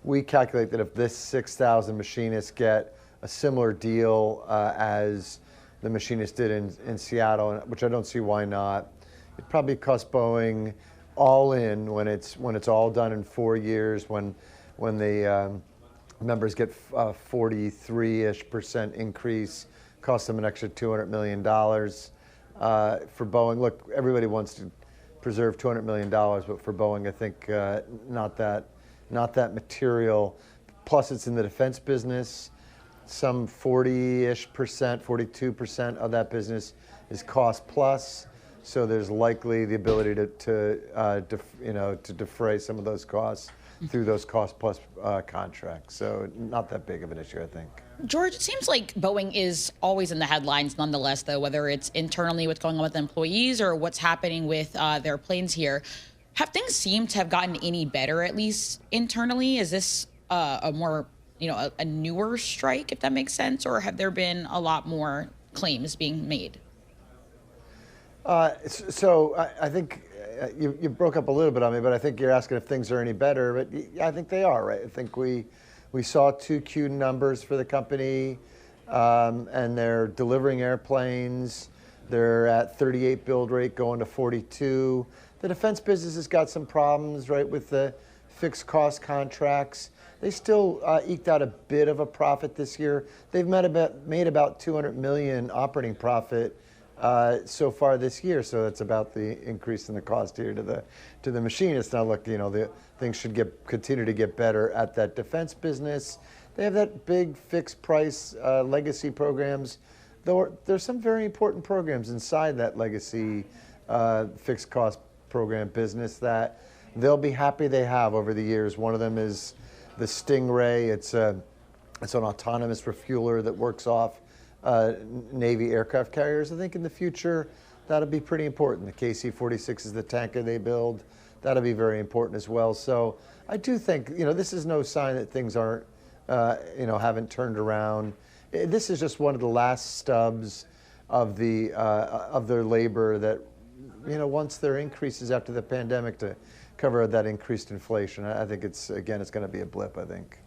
we calculate that if this 6,000 machinists get a similar deal as the machinists did in Seattle, which I don't see why not, it probably costs Boeing all in when it's all done in 4 years, when the members get 43-ish% increase, costs them an extra $200 million for Boeing. Look, everybody wants to preserve $200 million, but for Boeing, I think not that material. Plus, it's in the defense business. Some 40-ish%, 42% of that business is cost plus. So there's likely the ability to defray some of those costs through those cost plus contracts. So not that big of an issue, I think. George, it seems like Boeing is always in the headlines nonetheless, though, whether it's internally what's going on with employees or what's happening with their planes here. Have things seemed to have gotten any better, at least internally? Is this a more, a newer strike, if that makes sense? Or have there been a lot more claims being made? So I think you broke up a little bit on me, but I think you're asking if things are any better. But yeah, I think they are, right? I think we saw 2Q numbers for the company, and they're delivering airplanes. They're at 38 build rate, going to 42. The defense business has got some problems, right, with the fixed cost contracts. They still eked out a bit of a profit this year. They've made about $200 million operating profit so far this year, so that's about the increase in the cost here to the machinists. Now, look, the things should continue to get better at that defense business. They have that big fixed price legacy programs. Though there's some very important programs inside that legacy fixed cost program business that they'll be happy they have over the years. One of them is the Stingray. It's an autonomous refueler that works off Navy aircraft carriers. I think in the future that'll be pretty important. The KC-46 is the tanker they build. That'll be very important as well. So I do think this is no sign that things aren't haven't turned around. This is just one of the last stubs of their labor that once there increases after the pandemic to cover that increased inflation. I think it's going to be a blip, I think.